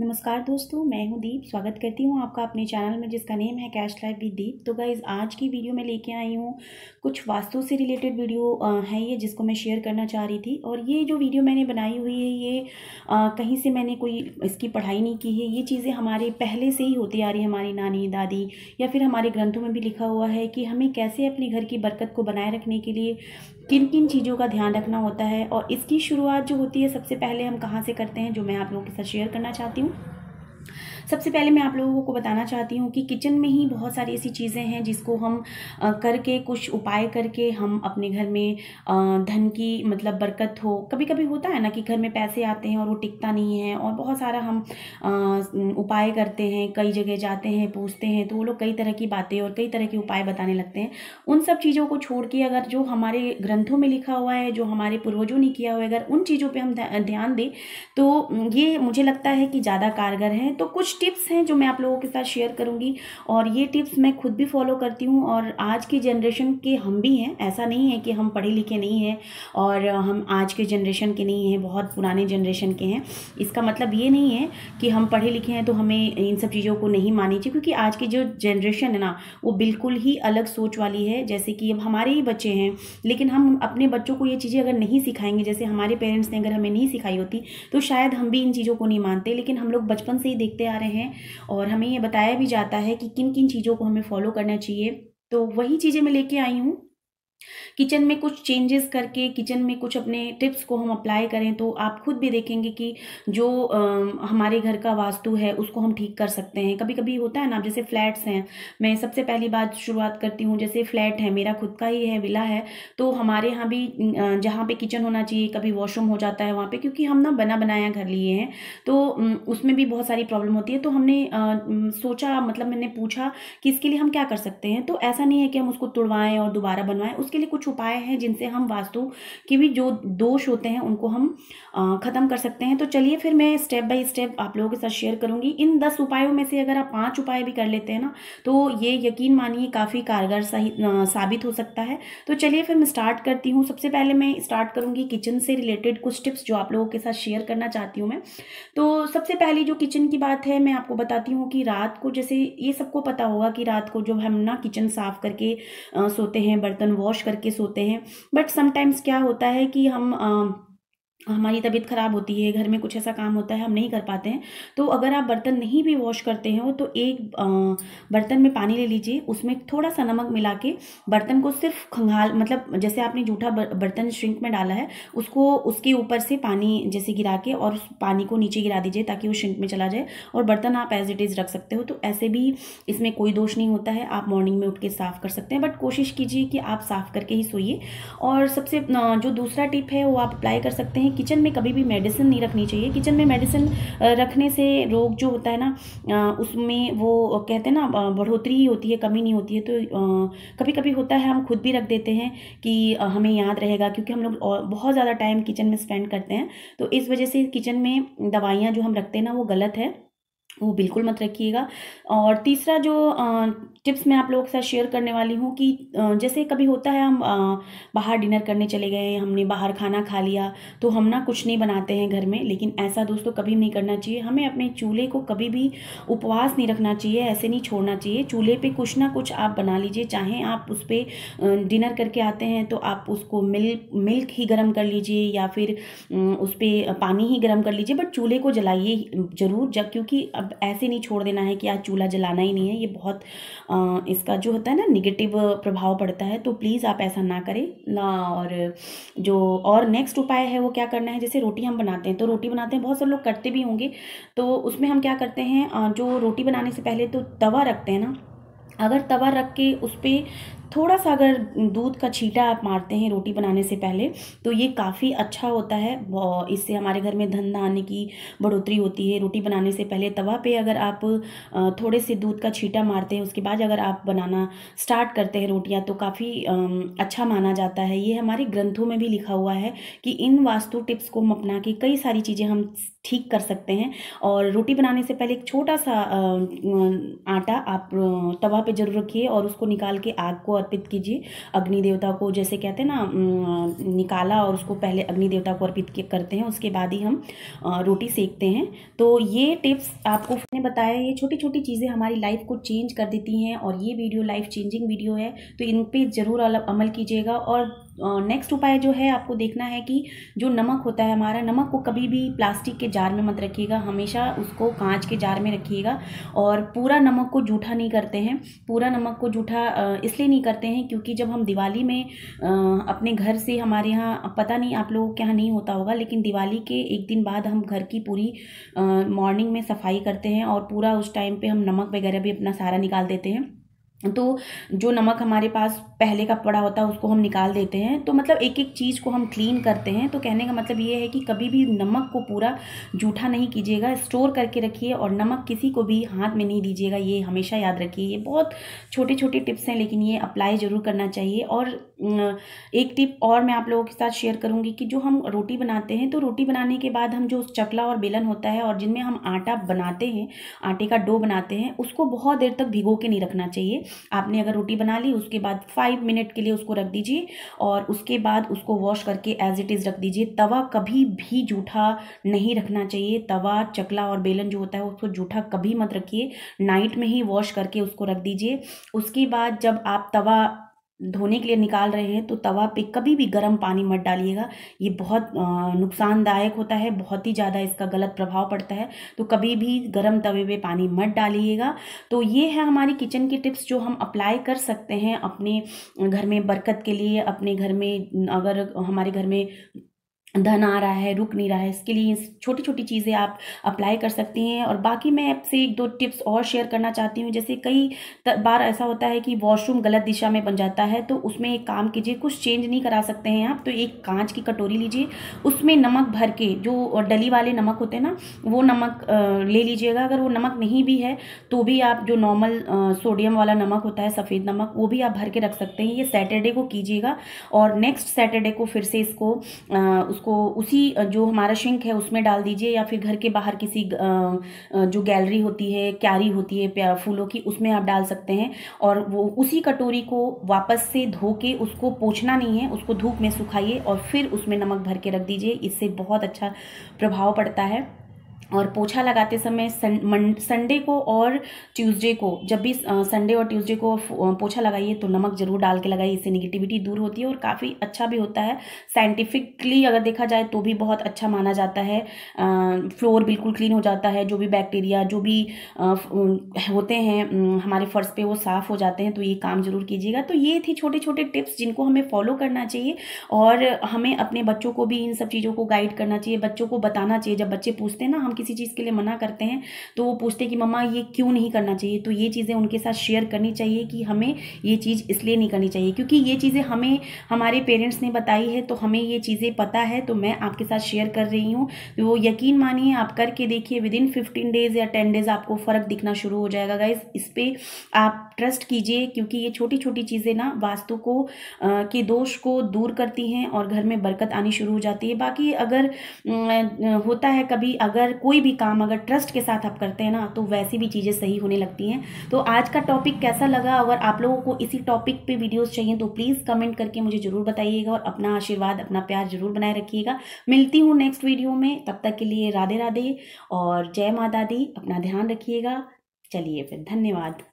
नमस्कार दोस्तों, मैं हूं दीप। स्वागत करती हूं आपका अपने चैनल में जिसका नेम है कैश लाइफ विद दीप। तो गाइज़, आज की वीडियो में लेके आई हूं कुछ वास्तु से रिलेटेड वीडियो है ये, जिसको मैं शेयर करना चाह रही थी। और ये जो वीडियो मैंने बनाई हुई है ये कहीं से मैंने कोई इसकी पढ़ाई नहीं की है। ये चीज़ें हमारे पहले से ही होती आ रही है, हमारी नानी दादी या फिर हमारे ग्रंथों में भी लिखा हुआ है कि हमें कैसे अपने घर की बरकत को बनाए रखने के लिए किन किन चीज़ों का ध्यान रखना होता है। और इसकी शुरुआत जो होती है सबसे पहले हम कहाँ से करते हैं, जो मैं आप लोगों के साथ शेयर करना चाहती हूँ। सबसे पहले मैं आप लोगों को बताना चाहती हूँ कि किचन में ही बहुत सारी ऐसी चीज़ें हैं जिसको हम करके, कुछ उपाय करके हम अपने घर में धन की मतलब बरकत हो। कभी कभी होता है ना कि घर में पैसे आते हैं और वो टिकता नहीं है, और बहुत सारा हम उपाय करते हैं, कई जगह जाते हैं, पूछते हैं, तो वो लोग कई तरह की बातें और कई तरह के उपाय बताने लगते हैं। उन सब चीज़ों को छोड़ के अगर जो हमारे ग्रंथों में लिखा हुआ है, जो हमारे पूर्वजों ने किया हुआ है, अगर उन चीज़ों पर हम ध्यान दें तो ये मुझे लगता है कि ज़्यादा कारगर है। तो कुछ टिप्स हैं जो मैं आप लोगों के साथ शेयर करूंगी, और ये टिप्स मैं खुद भी फॉलो करती हूँ। और आज की जनरेशन के हम भी हैं, ऐसा नहीं है कि हम पढ़े लिखे नहीं हैं और हम आज के जनरेशन के नहीं हैं, बहुत पुराने जनरेशन के हैं। इसका मतलब ये नहीं है कि हम पढ़े लिखे हैं तो हमें इन सब चीज़ों को नहीं माननी चाहिए, क्योंकि आज की जो जनरेशन है ना, वो बिल्कुल ही अलग सोच वाली है। जैसे कि अब हमारे ही बच्चे हैं, लेकिन हम अपने बच्चों को ये चीज़ें अगर नहीं सिखाएंगे, जैसे हमारे पेरेंट्स ने अगर हमें नहीं सिखाई होती, तो शायद हम भी इन चीज़ों को नहीं मानते। लेकिन हम लोग बचपन से ही देखते आ रहे हैं और हमें ये बताया भी जाता है कि किन किन चीज़ों को हमें फॉलो करना चाहिए। तो वही चीज़ें मैं लेके आई हूँ। किचन में कुछ चेंजेस करके, किचन में कुछ अपने टिप्स को हम अप्लाई करें तो आप खुद भी देखेंगे कि जो हमारे घर का वास्तु है उसको हम ठीक कर सकते हैं। कभी कभी होता है ना, जैसे फ्लैट्स हैं, मैं सबसे पहली बात शुरुआत करती हूँ। जैसे फ्लैट है, मेरा खुद का ही है, विला है, तो हमारे यहाँ भी जहाँ पे किचन होना चाहिए कभी वॉशरूम हो जाता है वहाँ पे, क्योंकि हम ना बना बनाया घर लिए हैं, तो उसमें भी बहुत सारी प्रॉब्लम होती है। तो हमने सोचा, मतलब मैंने पूछा कि इसके लिए हम क्या कर सकते हैं। तो ऐसा नहीं है कि हम उसको तुड़वाएं और दोबारा बनवाएं, उसके लिए कुछ उपाय हैं जिनसे हम वास्तु के भी जो दोष होते हैं उनको हम खत्म कर सकते हैं। तो चलिए फिर मैं स्टेप बाय स्टेप आप लोगों के साथ शेयर करूंगी। इन 10 उपायों में से अगर आप 5 उपाय भी कर लेते हैं ना, तो ये यकीन मानिए काफ़ी कारगर साबित हो सकता है। तो चलिए फिर मैं स्टार्ट करती हूँ। सबसे पहले मैं स्टार्ट करूंगी किचन से रिलेटेड कुछ टिप्स जो आप लोगों के साथ शेयर करना चाहती हूँ मैं। तो सबसे पहली जो किचन की बात है, मैं आपको बताती हूँ कि रात को, जैसे ये सबको पता होगा कि रात को जब हम ना किचन साफ करके सोते हैं, बर्तन वॉश करके सोते हैं, बट समटाइम्स क्या होता है कि हमारी तबीयत खराब होती है, घर में कुछ ऐसा काम होता है, हम नहीं कर पाते हैं। तो अगर आप बर्तन नहीं भी वॉश करते हो तो एक बर्तन में पानी ले लीजिए, उसमें थोड़ा सा नमक मिला के बर्तन को सिर्फ खंगाल, मतलब जैसे आपने जूठा बर्तन श्रिंक में डाला है, उसको उसके ऊपर से पानी जैसे गिरा के और उस पानी को नीचे गिरा दीजिए ताकि वो श्रिंक में चला जाए, और बर्तन आप एज इट इज़ रख सकते हो। तो ऐसे भी इसमें कोई दोष नहीं होता है, आप मॉर्निंग में उठ के साफ़ कर सकते हैं, बट कोशिश कीजिए कि आप साफ़ करके ही सोइए। और सबसे जो दूसरा टिप है वो आप अप्लाई कर सकते हैं। किचन में कभी भी मेडिसिन नहीं रखनी चाहिए। किचन में मेडिसिन रखने से रोग जो होता है ना, उसमें वो कहते हैं ना बढ़ोतरी ही होती है, कमी नहीं होती है। तो कभी कभी होता है, हम खुद भी रख देते हैं कि हमें याद रहेगा, क्योंकि हम लोग बहुत ज़्यादा टाइम किचन में स्पेंड करते हैं, तो इस वजह से किचन में दवाइयाँ जो हम रखते हैं ना, वो गलत है, वो बिल्कुल मत रखिएगा। और तीसरा जो टिप्स मैं आप लोगों के साथ शेयर करने वाली हूँ कि जैसे कभी होता है हम बाहर डिनर करने चले गए, हमने बाहर खाना खा लिया, तो हम ना कुछ नहीं बनाते हैं घर में। लेकिन ऐसा दोस्तों कभी नहीं करना चाहिए। हमें अपने चूल्हे को कभी भी उपवास नहीं रखना चाहिए, ऐसे नहीं छोड़ना चाहिए। चूल्हे पे कुछ ना कुछ आप बना लीजिए, चाहे आप उस पर डिनर करके आते हैं तो आप उसको मिल्क ही गर्म कर लीजिए, या फिर उस पर पानी ही गर्म कर लीजिए, बट चूल्हे को जलाइए ज़रूर। जब क्योंकि अब ऐसे नहीं छोड़ देना है कि आज चूल्हा जलाना ही नहीं है, ये बहुत इसका जो होता है ना निगेटिव प्रभाव पड़ता है। तो प्लीज़ आप ऐसा ना करें ना। और नेक्स्ट उपाय है वो क्या करना है, जैसे रोटी हम बनाते हैं, तो रोटी बनाते हैं, बहुत सारे लोग करते भी होंगे, तो उसमें हम क्या करते हैं, जो रोटी बनाने से पहले तो तवा रखते हैं ना, अगर तवा रख के उस पर थोड़ा सा अगर दूध का छींटा आप मारते हैं रोटी बनाने से पहले, तो ये काफ़ी अच्छा होता है। इससे हमारे घर में धन धान्य की बढ़ोतरी होती है। रोटी बनाने से पहले तवा पे अगर आप थोड़े से दूध का छींटा मारते हैं, उसके बाद अगर आप बनाना स्टार्ट करते हैं रोटियां, तो काफ़ी अच्छा माना जाता है। ये हमारे ग्रंथों में भी लिखा हुआ है कि इन वास्तु टिप्स को हम अपना के कई सारी चीज़ें हम ठीक कर सकते हैं। और रोटी बनाने से पहले एक छोटा सा आटा आप तवा पे जरूर रखिए और उसको निकाल के आग को अर्पित कीजिए अग्नि देवता को। जैसे कहते हैं ना, निकाला और उसको पहले अग्नि देवता को अर्पित करते हैं, उसके बाद ही हम रोटी सेकते हैं। तो ये टिप्स आपको मैंने बताया, ये छोटी छोटी चीज़ें हमारी लाइफ को चेंज कर देती हैं और ये वीडियो लाइफ चेंजिंग वीडियो है, तो इन पे ज़रूर अमल कीजिएगा। और नेक्स्ट उपाय जो है, आपको देखना है कि जो नमक होता है हमारा, नमक को कभी भी प्लास्टिक के जार में मत रखिएगा, हमेशा उसको कांच के जार में रखिएगा। और पूरा नमक को जूठा नहीं करते हैं, पूरा नमक को जूठा इसलिए नहीं करते हैं क्योंकि जब हम दिवाली में अपने घर से, हमारे यहाँ पता नहीं आप लोगों के यहाँ नहीं होता होगा, लेकिन दिवाली के एक दिन बाद हम घर की पूरी मॉर्निंग में सफाई करते हैं और पूरा उस टाइम पे हम नमक वगैरह भी अपना सारा निकाल देते हैं। तो जो नमक हमारे पास पहले का पड़ा होता है उसको हम निकाल देते हैं। तो मतलब एक एक चीज़ को हम क्लीन करते हैं। तो कहने का मतलब ये है कि कभी भी नमक को पूरा जूठा नहीं कीजिएगा, स्टोर करके रखिए और नमक किसी को भी हाथ में नहीं दीजिएगा, ये हमेशा याद रखिए। ये बहुत छोटे छोटे टिप्स हैं लेकिन ये अप्लाई ज़रूर करना चाहिए। और एक टिप और मैं आप लोगों के साथ शेयर करूँगी कि जो हम रोटी बनाते हैं, तो रोटी बनाने के बाद हम जो चकला और बेलन होता है और जिनमें हम आटा बनाते हैं, आटे का डो बनाते हैं, उसको बहुत देर तक भिगो के नहीं रखना चाहिए। आपने अगर रोटी बना ली, उसके बाद 5 मिनट के लिए उसको रख दीजिए और उसके बाद उसको वॉश करके एज इट इज़ रख दीजिए। तवा कभी भी जूठा नहीं रखना चाहिए। तवा, चकला और बेलन जो होता है उसको जूठा कभी मत रखिए। नाइट में ही वॉश करके उसको रख दीजिए। उसके बाद जब आप तवा धोने के लिए निकाल रहे हैं तो तवा पे कभी भी गर्म पानी मत डालिएगा, ये बहुत नुकसानदायक होता है, बहुत ही ज़्यादा इसका गलत प्रभाव पड़ता है। तो कभी भी गर्म तवे पे पानी मत डालिएगा। तो ये है हमारी किचन की टिप्स जो हम अप्लाई कर सकते हैं अपने घर में बरकत के लिए। अपने घर में अगर हमारे घर में धन आ रहा है, रुक नहीं रहा है, इसके लिए छोटी छोटी चीज़ें आप अप्लाई कर सकती हैं। और बाकी मैं आपसे 1-2 टिप्स और शेयर करना चाहती हूँ। जैसे कई बार ऐसा होता है कि वॉशरूम गलत दिशा में बन जाता है, तो उसमें एक काम कीजिए, कुछ चेंज नहीं करा सकते हैं आप, तो एक कांच की कटोरी लीजिए, उसमें नमक भर के, जो डली वाले नमक होते हैं ना, वो नमक ले लीजिएगा। अगर वो नमक नहीं भी है तो भी आप जो नॉर्मल सोडियम वाला नमक होता है, सफ़ेद नमक, वो भी आप भर के रख सकते हैं। ये सैटरडे को कीजिएगा और नेक्स्ट सैटरडे को फिर से इसको उसको उसी जो हमारा सिंक है उसमें डाल दीजिए, या फिर घर के बाहर किसी जो गैलरी होती है, क्यारी होती है फूलों की, उसमें आप डाल सकते हैं। और वो उसी कटोरी को वापस से धो के, उसको पोंछना नहीं है, उसको धूप में सुखाइए और फिर उसमें नमक भर के रख दीजिए। इससे बहुत अच्छा प्रभाव पड़ता है। और पोछा लगाते समय संडे को और ट्यूसडे को, जब भी संडे और ट्यूसडे को पोछा लगाइए तो नमक जरूर डाल के लगाइए, इससे निगेटिविटी दूर होती है और काफ़ी अच्छा भी होता है। साइंटिफिकली अगर देखा जाए तो भी बहुत अच्छा माना जाता है। फ्लोर बिल्कुल क्लीन हो जाता है, जो भी बैक्टीरिया जो भी होते हैं हमारे फर्श पे, वो साफ़ हो जाते हैं। तो ये काम जरूर कीजिएगा। तो ये थी छोटे छोटे टिप्स जिनको हमें फॉलो करना चाहिए और हमें अपने बच्चों को भी इन सब चीज़ों को गाइड करना चाहिए, बच्चों को बताना चाहिए। जब बच्चे पूछते हैं ना, हम किसी चीज़ के लिए मना करते हैं तो वो पूछते हैं कि मम्मा ये क्यों नहीं करना चाहिए, तो ये चीज़ें उनके साथ शेयर करनी चाहिए कि हमें ये चीज़ इसलिए नहीं करनी चाहिए क्योंकि ये चीज़ें हमें हमारे पेरेंट्स ने बताई है, तो हमें ये चीज़ें पता है, तो मैं आपके साथ शेयर कर रही हूँ। तो वो यकीन मानिए, आप करके देखिए, विदिन 15 डेज या 10 डेज आपको फ़र्क दिखना शुरू हो जाएगा गाइस। इस पर आप ट्रस्ट कीजिए क्योंकि ये छोटी छोटी चीज़ें ना वास्तु को के दोष को दूर करती हैं और घर में बरकत आनी शुरू हो जाती है। बाकी अगर होता है कभी, अगर कोई भी काम अगर ट्रस्ट के साथ आप करते हैं ना, तो वैसी भी चीज़ें सही होने लगती हैं। तो आज का टॉपिक कैसा लगा? अगर आप लोगों को इसी टॉपिक पे वीडियोस चाहिए तो प्लीज़ कमेंट करके मुझे ज़रूर बताइएगा और अपना आशीर्वाद, अपना प्यार ज़रूर बनाए रखिएगा। मिलती हूँ नेक्स्ट वीडियो में, तब तक के लिए राधे राधे और जय माता दी। अपना ध्यान रखिएगा। चलिए फिर, धन्यवाद।